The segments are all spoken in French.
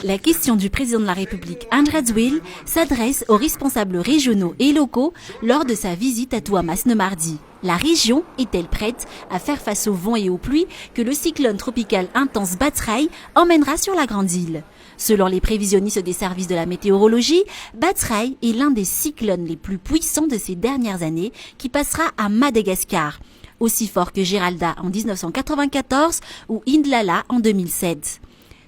La question du président de la République, André Rajoelina, s'adresse aux responsables régionaux et locaux lors de sa visite à Tuamasne mardi. La région est-elle prête à faire face aux vents et aux pluies que le cyclone tropical intense Batsirai emmènera sur la grande île? Selon les prévisionnistes des services de la météorologie, Batsirai est l'un des cyclones les plus puissants de ces dernières années qui passera à Madagascar, aussi fort que Geralda en 1994 ou Indlala en 2007.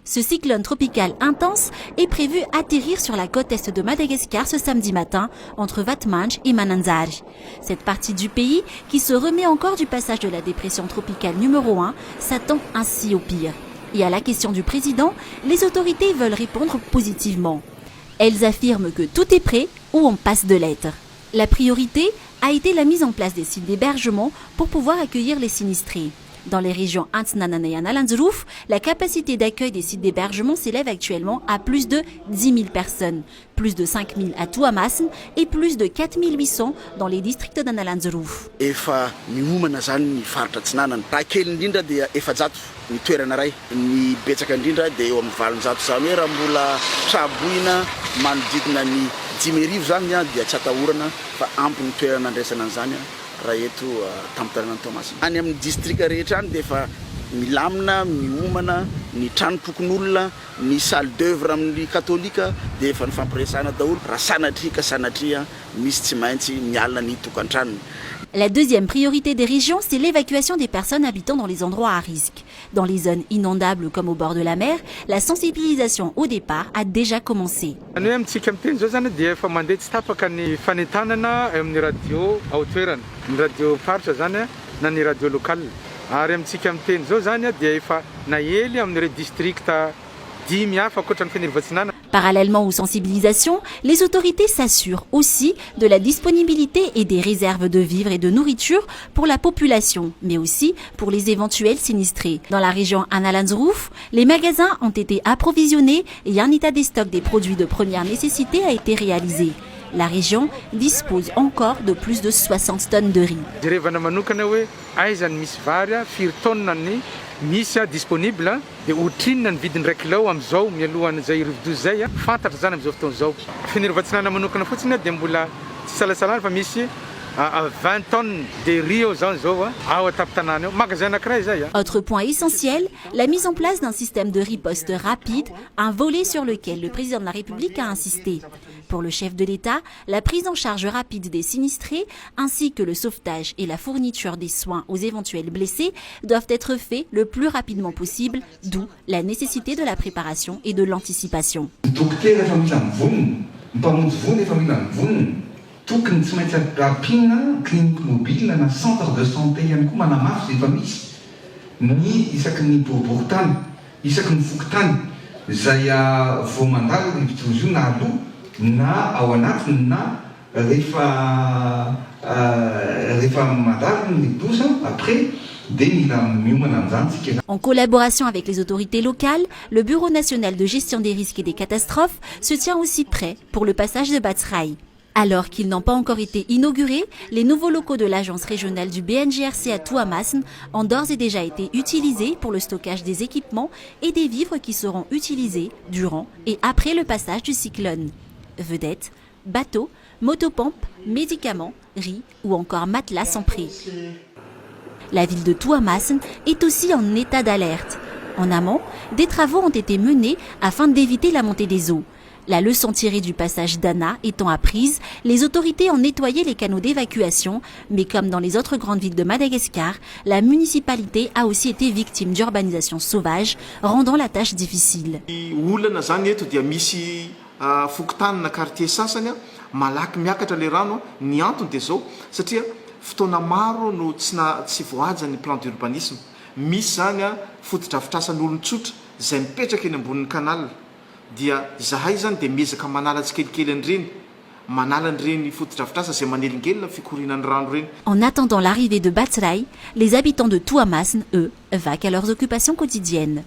Ce cyclone tropical intense est prévu atterrir sur la côte est de Madagascar ce samedi matin entre Vatmanj et Mananzari. Cette partie du pays, qui se remet encore du passage de la dépression tropicale numéro 1, s'attend ainsi au pire. Et à la question du président, les autorités veulent répondre positivement. Elles affirment que tout est prêt ou on passe de lettres. La priorité a été la mise en place des sites d'hébergement pour pouvoir accueillir les sinistrés. Dans les régions Antsnanana et Analanzrouf, la capacité d'accueil des sites d'hébergement s'élève actuellement à plus de 10 000 personnes, plus de 5 000 à Tuamasne et plus de 4 800 dans les districts d'Analanzrouf. Efa miomana zany ny faritra Antsinanana. Raha kely indrindra dia efajato ny toerana ray. Ny betsaka indrindra dia eo amin'ny valonjato zany hoe raha mbola traboina manodidina ny 10,000 zany dia tsy atahorana fa ampy ny toerana andraisana an'izany raha eto tamin'ny Tuamasina. Any amin'ny distrika rehetra any dia efa milamina, miomana, ny trano tokon'olona, ny salle d'œuvre amin'ny katolika dia efa nifampiresahana daholo. Raha sanatria misy tsy maintsy mialina ny tokantranony. La deuxième priorité des régions, c'est l'évacuation des personnes habitant dans les endroits à risque. Dans les zones inondables comme au bord de la mer, la sensibilisation au départ a déjà commencé. Parallèlement aux sensibilisations, les autorités s'assurent aussi de la disponibilité et des réserves de vivres et de nourriture pour la population, mais aussi pour les éventuels sinistrés. Dans la région Analanzrouf, les magasins ont été approvisionnés et un état des stocks des produits de première nécessité a été réalisé. La région dispose encore de plus de 60 tonnes de riz. Misy disponible dia otrinina ny vidiny 1 kilo amin'izao mialohan' izay rivodosy zay fantatra zany amin'izao fotoana izao. Finirovantsirana manokana fotsiny dia mbola tsy salasalana fa misy 20 tonnes de riz zao ao an-tampon-tanàna eo. Magasin anankiray zay. Autre point essentiel, la mise en place d'un système de riposte rapide, un volet sur lequel le président de la République a insisté. Pour le chef de l'État, la prise en charge rapide des sinistrés ainsi que le sauvetage et la fourniture des soins aux éventuels blessés doivent être faits le plus rapidement possible, d'où la nécessité de la préparation et de l'anticipation. Tokony tsy maintsy rapina clinique mobile na centre de santé ihany koa manamafy efa misy ny isaky ny boriboritany isaky ny fokontany izay vao mandalo rivotrozy io na aloha na ao anatiny na rehefa mandalo ny rivotrozy après. En collaboration avec les autorités locales, le Bureau national de gestion des risques et des catastrophes se tient aussi prêt pour le passage de Batsirai. Alors qu'ils n'ont pas encore été inaugurés, les nouveaux locaux de l'agence régionale du BNGRC à Tuamasne ont d'ores et déjà été utilisés pour le stockage des équipements et des vivres qui seront utilisés durant et après le passage du cyclone. Vedettes, bateaux, motopompes, médicaments, riz ou encore matelas sont prêts. La ville de Tuamasne est aussi en état d'alerte. En amont, des travaux ont été menés afin d'éviter la montée des eaux. La leçon tirée du passage d'Anna étant apprise, les autorités ont nettoyé les canaux d'évacuation, mais comme dans les autres grandes villes de Madagascar, la municipalité a aussi été victime d'urbanisation sauvage, rendant la tâche difficile. Fotoana maro no tsy voajany plan d'urbanisme. Misy zany fotodrafitrasan'olon-tsotra izay mipetraka eny ambonin'ny kanal. Dia zahay zany dia miezaka manala tsikelikely an'ireny, manala an'ireny fotodrafitrasa izay manelingelina fikorinan'ny rano reny. En attendant l'arrivée de Batsirai, les habitants de Tuamasne, eux, vaquent à leurs occupations quotidiennes.